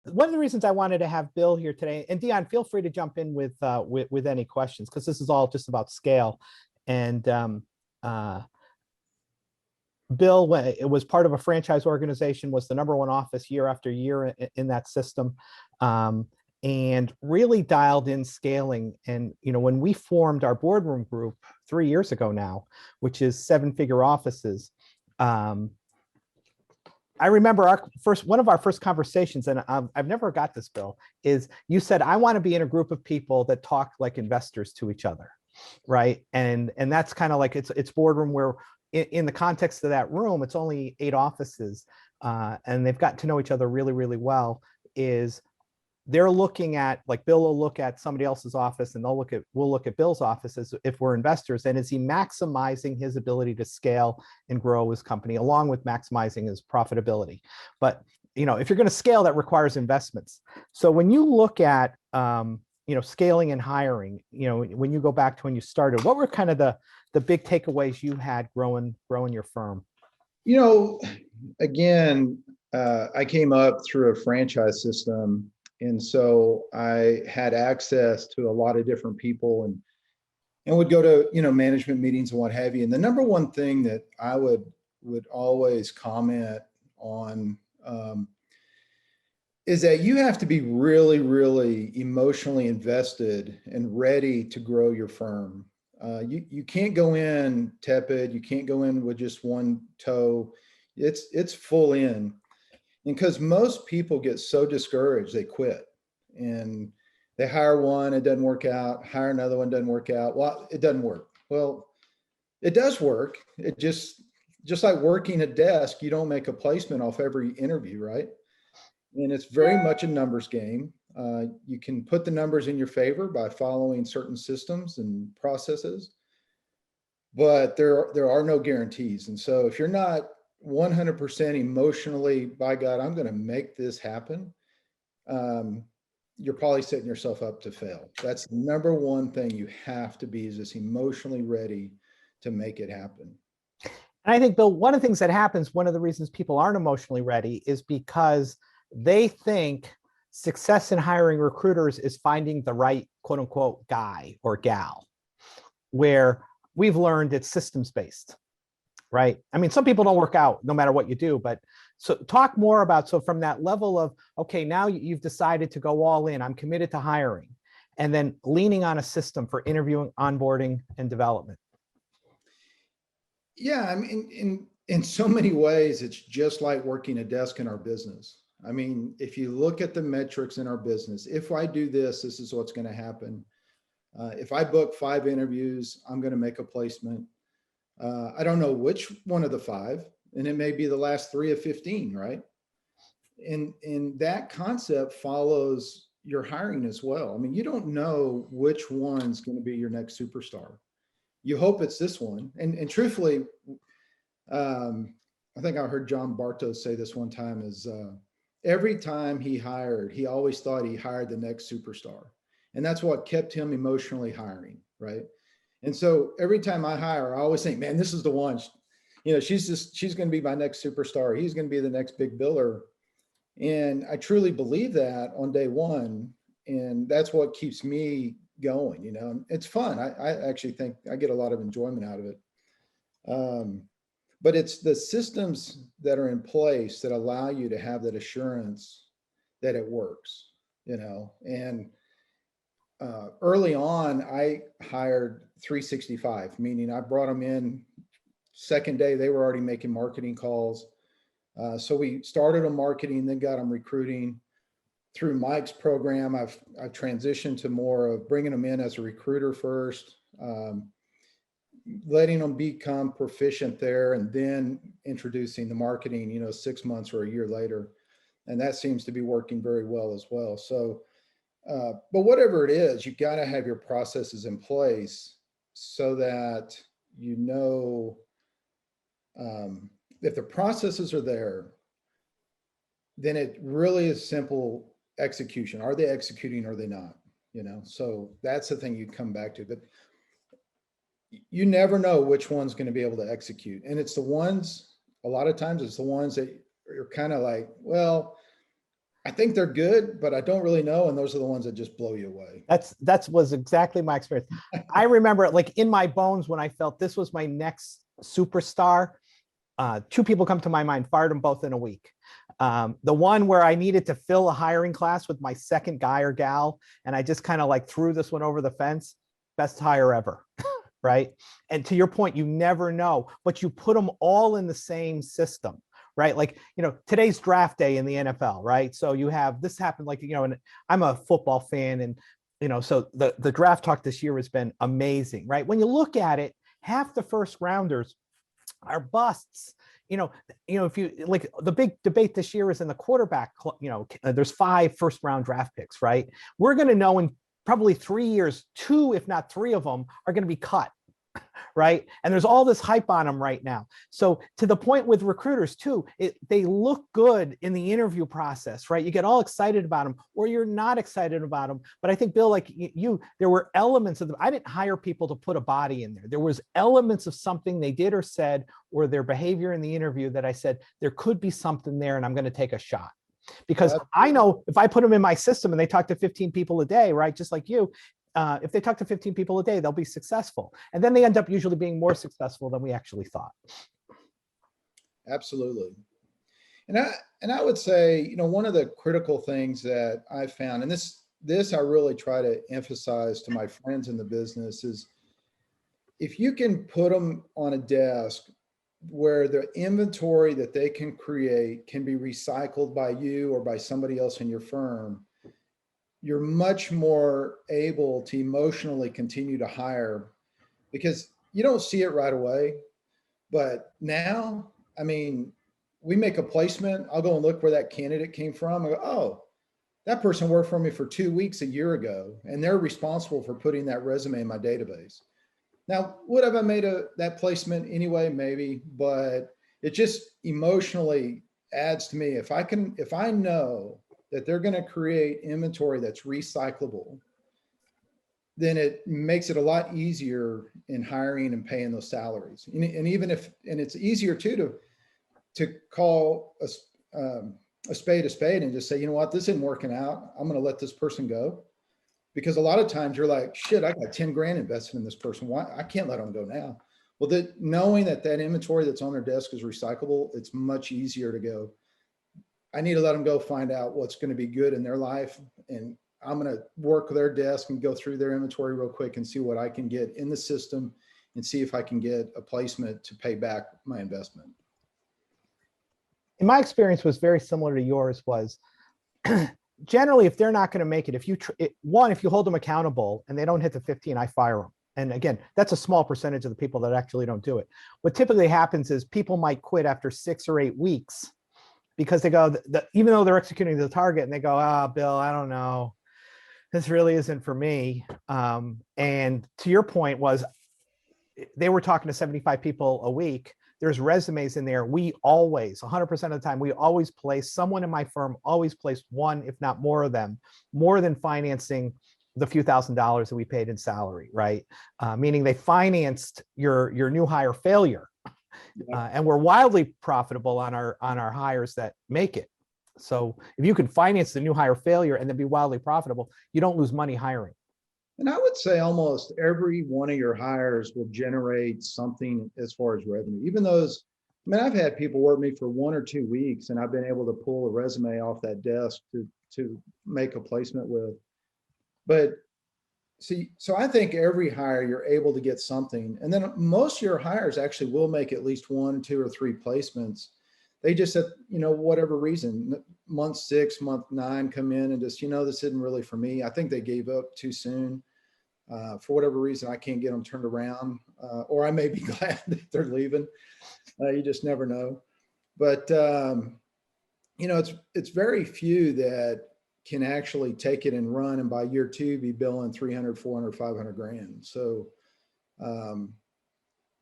one of the reasons I wanted to have Bill here today, and Dion, feel free to jump in with any questions, because this is all just about scale. And Bill, when it was part of a franchise organization, was the #1 office year after year in that system, and really dialed in scaling. And when we formed our Boardroom group 3 years ago now, which is 7-figure offices, I remember one of our first conversations, and I've never got this, Bill, is you said, I want to be in a group of people that talk like investors to each other, right? And that's kind of like it's Boardroom, where in the context of that room, it's only 8 offices, and they've gotten to know each other really, really well. Is they're looking at, like, Bill will look at somebody else's office, and we'll look at Bill's office as if we're investors. And is he maximizing his ability to scale and grow his company, along with maximizing his profitability? But if you're going to scale, that requires investments. So when you look at scaling and hiring, when you go back to when you started, what were kind of the big takeaways you had growing your firm? Again, I came up through a franchise system. And so I had access to a lot of different people and would go to, management meetings and what have you. And the number one thing that I would always comment on is that you have to be really, really emotionally invested and ready to grow your firm. You can't go in tepid. You can't go in with just one toe. It's full in. And because most people get so discouraged, they quit, and they hire one, it doesn't work out, hire another one, doesn't work out. Well, it doesn't work. Well, it does work. It just like working a desk, you don't make a placement off every interview, right? And it's very much a numbers game. You can put the numbers in your favor by following certain systems and processes, but there are no guarantees. And so if you're not 100% emotionally, by God, I'm going to make this happen, you're probably setting yourself up to fail. That's the number one thing you have to be, is just emotionally ready to make it happen. And I think, Bill, one of the things that happens, one of the reasons people aren't emotionally ready, is because they think success in hiring recruiters is finding the right, quote unquote, guy or gal, where we've learned it's systems based. Right. I mean, some people don't work out no matter what you do, but so talk more about, so from that level of, okay, now you've decided to go all in, I'm committed to hiring, and then leaning on a system for interviewing, onboarding, and development. Yeah. I mean, in so many ways, it's just like working a desk in our business. I mean, if you look at the metrics in our business, if I do this, this is what's going to happen. If I book 5 interviews, I'm going to make a placement. I don't know which one of the 5, and it may be the last 3 of 15, right? And that concept follows your hiring as well. I mean, you don't know which one's going to be your next superstar. You hope it's this one. And truthfully, I think I heard John Bartos say this one time, is every time he hired, he always thought he hired the next superstar. And that's what kept him emotionally hiring, right? And so every time I hire, I always think, man, this is the one, she's going to be my next superstar. He's going to be the next big biller. And I truly believe that on day one. And that's what keeps me going. It's fun. I actually think I get a lot of enjoyment out of it. But it's the systems that are in place that allow you to have that assurance that it works, and early on, I hired 365, meaning I brought them in. Second day, they were already making marketing calls. So we started on marketing, then got them recruiting. Through Mike's program, I've transitioned to more of bringing them in as a recruiter first, letting them become proficient there, and then introducing the marketing, 6 months or a year later. And that seems to be working very well as well. So, but whatever it is, you got to have your processes in place so that if the processes are there, then it really is simple execution. Are they executing or are they not? So that's the thing you come back to. But you never know which one's going to be able to execute. And it's the ones, a lot of times it's the ones that are kind of like, well, I think they're good, but I don't really know. And those are the ones that just blow you away. That's was exactly my experience. I remember it like in my bones when I felt this was my next superstar. Two people come to my mind, fired them both in a week. The one where I needed to fill a hiring class with my second guy or gal, and I just kind of like threw this one over the fence, best hire ever. Right. And to your point, you never know, but you put them all in the same system, right? Like, today's draft day in the NFL, right? So you have this happened like, and I'm a football fan, and, so the draft talk this year has been amazing, right? When you look at it, half the first rounders are busts. If you like, the big debate this year is in the quarterback, there's 5 first round draft picks, right? We're going to know in probably 3 years, 2, if not 3 of them are going to be cut, right? And there's all this hype on them right now. So to the point with recruiters too, they look good in the interview process, right? You get all excited about them, or you're not excited about them. But I think, Bill, like you, there were elements of them. I didn't hire people to put a body in there. There was elements of something they did or said, or their behavior in the interview that I said, there could be something there and I'm going to take a shot. Because I know if I put them in my system and they talk to 15 people a day, right, just like you, if they talk to 15 people a day, they'll be successful. And then they end up usually being more successful than we actually thought. Absolutely. And I would say, one of the critical things that I found, and this I really try to emphasize to my friends in the business, is if you can put them on a desk where the inventory that they can create can be recycled by you or by somebody else in your firm, you're much more able to emotionally continue to hire, because you don't see it right away. But now, I mean, we make a placement, I'll go and look where that candidate came from. I go, oh, that person worked for me for 2 weeks a year ago, and they're responsible for putting that resume in my database. Now, would have I made that placement anyway? Maybe, but it just emotionally adds to me. If I know that they're going to create inventory that's recyclable, then it makes it a lot easier in hiring and paying those salaries. And even and it's easier too to call a spade and just say, you know what, this isn't working out. I'm going to let this person go. Because a lot of times you're like, shit, I got 10 grand invested in this person. Why? I can't let them go now. Well, knowing that inventory that's on their desk is recyclable, it's much easier to go, I need to let them go find out what's going to be good in their life. And I'm going to work their desk and go through their inventory real quick and see what I can get in the system and see if I can get a placement to pay back my investment. In my experience was very similar to yours. Was generally, if they're not going to make it, if you hold them accountable and they don't hit the 15, I fire them. And again, that's a small percentage of the people that actually don't do it. What typically happens is people might quit after 6 or 8 weeks because they go, even though they're executing the target, and they go, Bill, I don't know, this really isn't for me. And to your point was, they were talking to 75 people a week. There's resumes in there. We always, 100% of the time, we always place someone in my firm, always placed one, if not more of them, more than financing the few $1,000s that we paid in salary, right? Meaning they financed your new hire failure. And we're wildly profitable on our hires that make it. So if you can finance the new hire failure and then be wildly profitable, you don't lose money hiring. And I would say almost every one of your hires will generate something as far as revenue. Even those, I mean, I've had people work me for 1 or 2 weeks, and I've been able to pull a resume off that desk to make a placement with. But see, so I think every hire you're able to get something, and then most of your hires actually will make at least 1, 2, or 3 placements. They just said, whatever reason, month 6, month 9 come in and just, this isn't really for me. I think they gave up too soon. For whatever reason, I can't get them turned around, or I may be glad that they're leaving. You just never know. But, it's very few that can actually take it and run, and by year 2 be billing 300, 400, 500 grand. So, and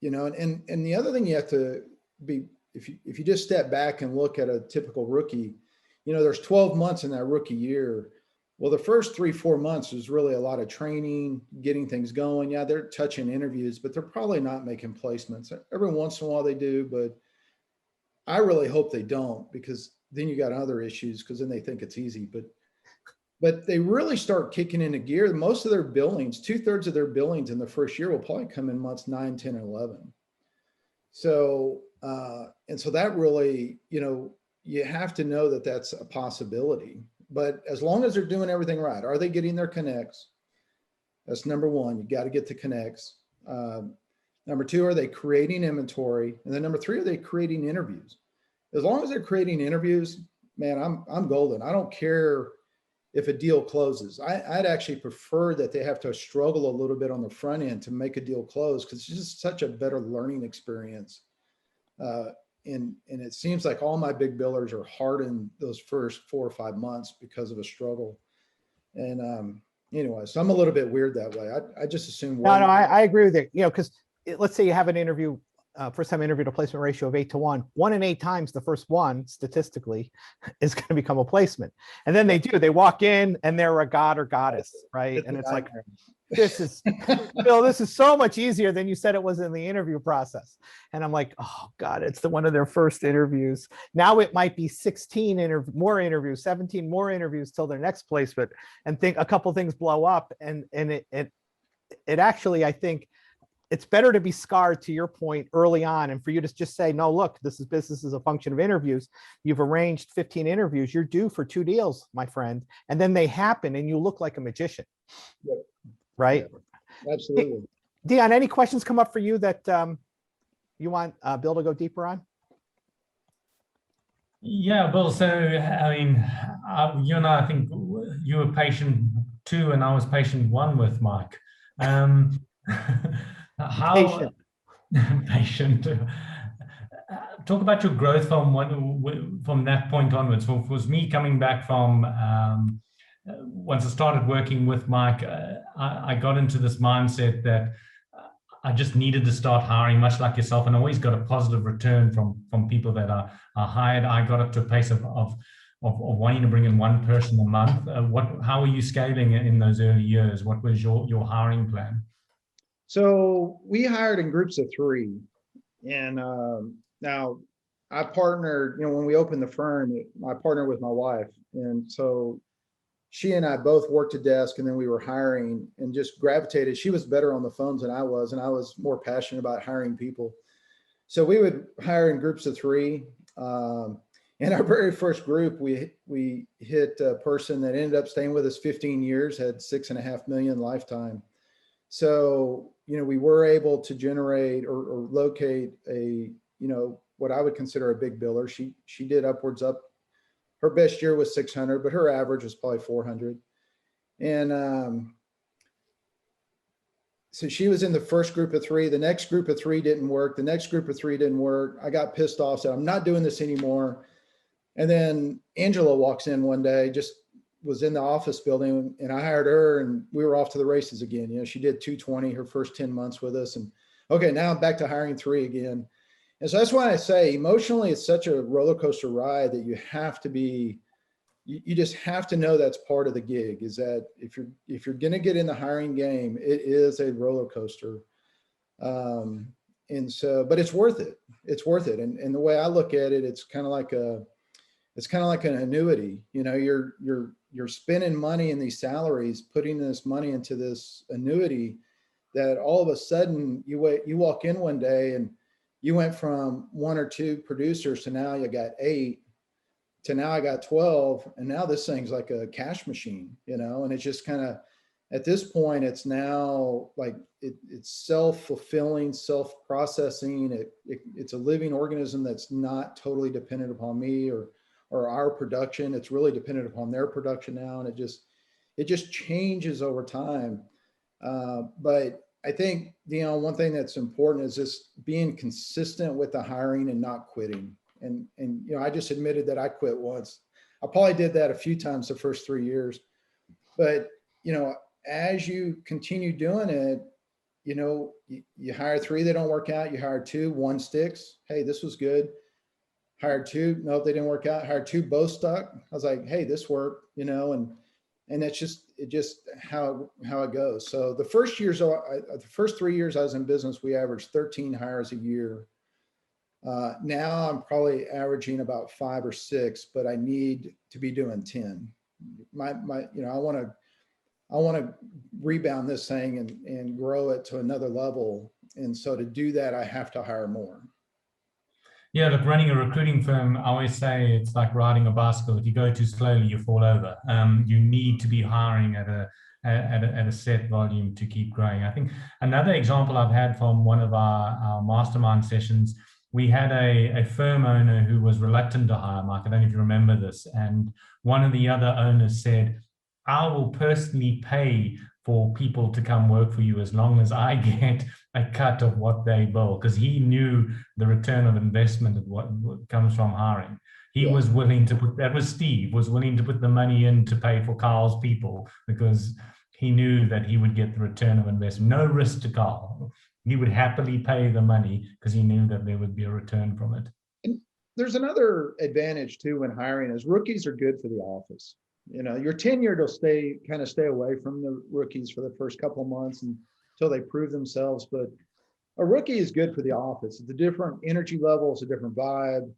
the other thing you have to be, if you just step back and look at a typical rookie, there's 12 months in that rookie year. Well, the first 3-4 months is really a lot of training, getting things going. Yeah, they're touching interviews, but they're probably not making placements. Every once in a while they do, but I really hope they don't, because then you got other issues because then they think it's easy. But they really start kicking into gear. Most of their billings, 2/3 of their billings in the first year will probably come in months 9, 10, and 11. So, and so that really, you have to know that that's a possibility. But as long as they're doing everything right, are they getting their connects? That's number one. You got to get the connects. Number two, are they creating inventory? And then number three, are they creating interviews? As long as they're creating interviews, man, I'm golden. I don't care if a deal closes. I'd actually prefer that they have to struggle a little bit on the front end to make a deal close, because it's just such a better learning experience. And it seems like all my big billers are hard in those first 4 or 5 months because of a struggle. And anyway, so I'm a little bit weird that way. I just assume. No, I agree with you. Because let's say you have an interview, first time interview to placement ratio of 8-to-1. 1 in 8 times, the first one statistically is going to become a placement. And then they walk in and they're a god or goddess, right? And it's like, this is Bill, this is so much easier than you said it was in the interview process. And I'm like, oh God, it's one of their first interviews. Now it might be 16 more interviews, 17 more interviews till their next placement, and a couple things blow up. And it actually, I think it's better to be scarred, to your point, early on, and for you to just say, no, look, this is business is a function of interviews. You've arranged 15 interviews. You're due for 2 deals, my friend. And then they happen and you look like a magician. Yep. Right? Yeah, absolutely. Dion, any questions come up for you that you want Bill to go deeper on? Yeah, Bill. So, I mean, you and I think you were patient 2 and I was patient 1 with Mike. How patient? Talk about your growth from that point onwards. Was me coming back from once I started working with Mike, I got into this mindset that I just needed to start hiring, much like yourself, and always got a positive return from people that are hired. I got up to a pace of wanting to bring in 1 person a month. How were you scaling in those early years? What was your hiring plan? So we hired in groups of 3, and now I partnered. When we opened the firm, I partnered with my wife, and so she and I both worked a desk, and then we were hiring and just gravitated. She was better on the phones than I was, and I was more passionate about hiring people. So we would hire in groups of 3. In our very first group, we hit a person that ended up staying with us 15 years, had $6.5 million lifetime. So, we were able to generate or locate a, what I would consider a big biller. She did upwards up. Her best year was 600, but her average was probably 400. And so she was in the first group of 3. The next group of 3 didn't work. The next group of 3 didn't work. I got pissed off, said, I'm not doing this anymore. And then Angela walks in one day, just was in the office building, and I hired her, and we were off to the races again. She did 220 her first 10 months with us. And okay, now I'm back to hiring 3 again. And so that's why I say emotionally, it's such a roller coaster ride that you have to be, you just have to know that's part of the gig, is that if you're going to get in the hiring game, it is a roller coaster. And so, but it's worth it. It's worth it. And the way I look at it, it's kind of like an annuity. You're spending money in these salaries, putting this money into this annuity, that all of a sudden you walk in one day and you went from 1 or 2 producers to now you got 8, to now I got 12. And now this thing's like a cash machine, and it's just kind of, at this point, it's now like it's self-fulfilling, self-processing. It's a living organism that's not totally dependent upon me or our production. It's really dependent upon their production now. And it just changes over time. But I think, one thing that's important is just being consistent with the hiring and not quitting. And I just admitted that I quit once. I probably did that a few times the first 3 years, but, as you continue doing it, you hire 3, they don't work out. You hire 2, 1 sticks. Hey, this was good. Hired 2, nope, they didn't work out. Hired 2, both stuck. I was like, hey, this worked, and it's just how it goes. So the first 3 years I was in business, we averaged 13 hires a year. Now I'm probably averaging about 5 or 6, but I need to be doing 10. I want to rebound this thing and grow it to another level. And so to do that, I have to hire more. Yeah, look, running a recruiting firm, I always say it's like riding a bicycle. If you go too slowly, you fall over. You need to be hiring at a set volume to keep growing. I think another example I've had from one of our mastermind sessions, we had a firm owner who was reluctant to hire, Mike. I don't know if you remember this. And one of the other owners said, I will personally pay for people to come work for you as long as I get a cut of what they bill, because he knew the return of investment of what comes from hiring. He was willing to put, that was Steve, was willing to put the money in to pay for Carl's people because he knew that he would get the return of investment. No risk to Carl. He would happily pay the money because he knew that there would be a return from it. And there's another advantage too when hiring is rookies are good for the office. Your tenured will stay away from the rookies for the first couple of months until they prove themselves. But a rookie is good for the office. It's a different energy level. It's a different vibe.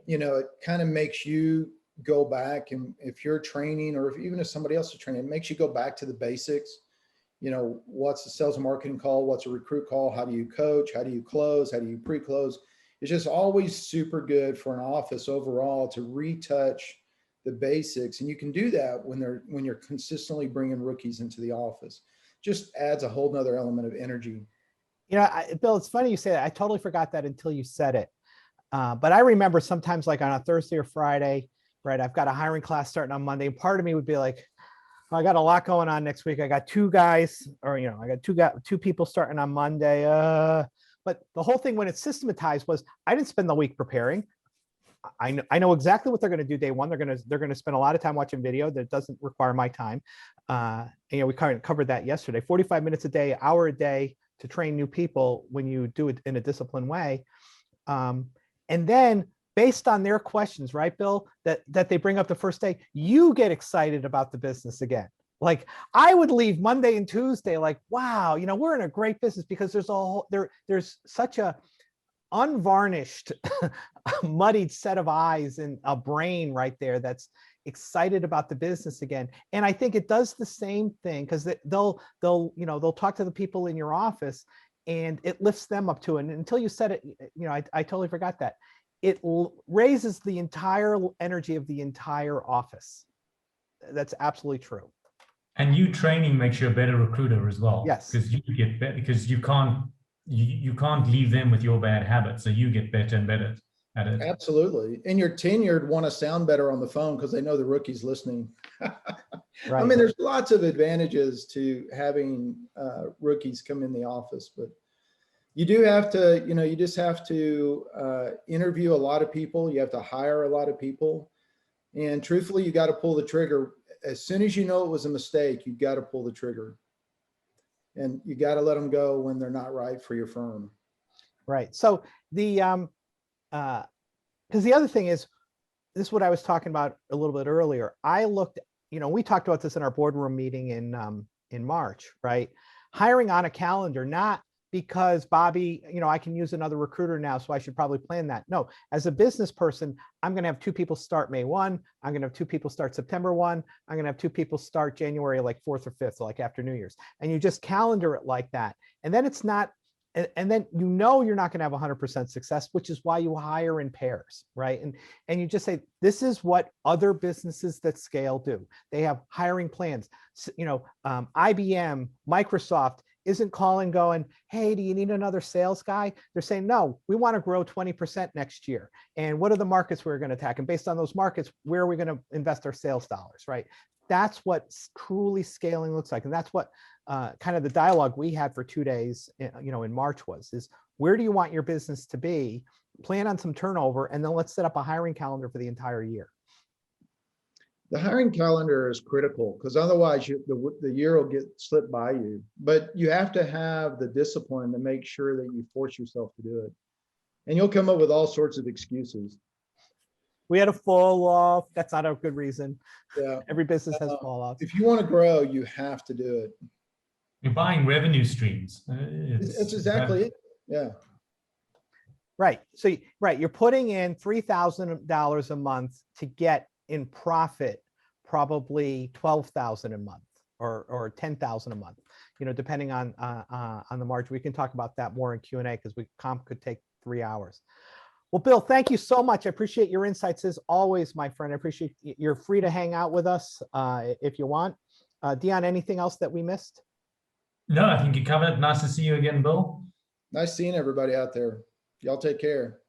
It kind of makes you go back, and if you're training or even if somebody else is training, it makes you go back to the basics. What's the sales and marketing call? What's a recruit call? How do you coach? How do you close? How do you pre-close? It's just always super good for an office overall to retouch the basics. And you can do that when you're consistently bringing rookies into the office. Just adds a whole nother element of energy. Bill, it's funny you say that. I totally forgot that until you said it. But I remember sometimes like on a Thursday or Friday, right, I've got a hiring class starting on Monday. And part of me would be like, I got a lot going on next week. I got 2 guys, or, I got two people starting on Monday. But the whole thing when it's systematized was I didn't spend the week preparing. I know exactly what they're going to do day one. They're going to spend a lot of time watching video that doesn't require my time. We covered that yesterday. 45 minutes a day, hour a day to train new people when you do it in a disciplined way. And then based on their questions, right, Bill, that they bring up the first day, you get excited about the business again. Like I would leave Monday and Tuesday like, wow, we're in a great business because there's such a unvarnished, muddied set of eyes and a brain right there that's excited about the business again. And I think it does the same thing because they'll talk to the people in your office and it lifts them up to it. And until you said it, I totally forgot that. It raises the entire energy of the entire office. That's absolutely true. And you training makes you a better recruiter as well. Yes. Because you get better, because you can't leave them with your bad habits. So you get better and better at it. Absolutely. And your tenured want to sound better on the phone because they know the rookie's listening. Right. I mean, there's lots of advantages to having rookies come in the office, but you do have to, you just have to interview a lot of people. You have to hire a lot of people. And truthfully, you got to pull the trigger. As soon as you know it was a mistake, you got to pull the trigger. And you got to let them go when they're not right for your firm. Right. So because the other thing is, this is what I was talking about a little bit earlier. I looked, we talked about this in our boardroom meeting in March, right? Hiring on a calendar, not because Bobby, I can use another recruiter now, so I should probably plan that. No, as a business person, I'm going to have 2 people start May 1. I'm going to have 2 people start September 1. I'm going to have 2 people start January like 4th or 5th, like after New Year's. And you just calendar it like that. And then it's not, and then you're not going to have 100% success, which is why you hire in pairs, right? And you just say, this is what other businesses that scale do. They have hiring plans. IBM, Microsoft isn't calling going, hey, do you need another sales guy? They're saying, no, we want to grow 20% next year. And what are the markets we're going to attack? And based on those markets, where are we going to invest our sales dollars, right? That's what truly scaling looks like. And that's what kind of the dialogue we had for 2 days, in March is where do you want your business to be? Plan on some turnover, and then let's set up a hiring calendar for the entire year. The hiring calendar is critical because otherwise the year will get slipped by you. But you have to have the discipline to make sure that you force yourself to do it. And you'll come up with all sorts of excuses. We had a fall off. That's not a good reason. Yeah. Every business has fall offs. If you want to grow, you have to do it. You're buying revenue streams. That's exactly it. Yeah. Right. So, right, you're putting in $3,000 a month to get in profit probably 12,000 a month or 10,000 a month, depending on the margin. We can talk about that more in Q&A because comp could take 3 hours. Well, Bill, thank you so much. I appreciate your insights as always, my friend. I appreciate you're free to hang out with us if you want. Dion, anything else that we missed? No, I think you covered it. Nice to see you again, Bill. Nice seeing everybody out there. Y'all take care.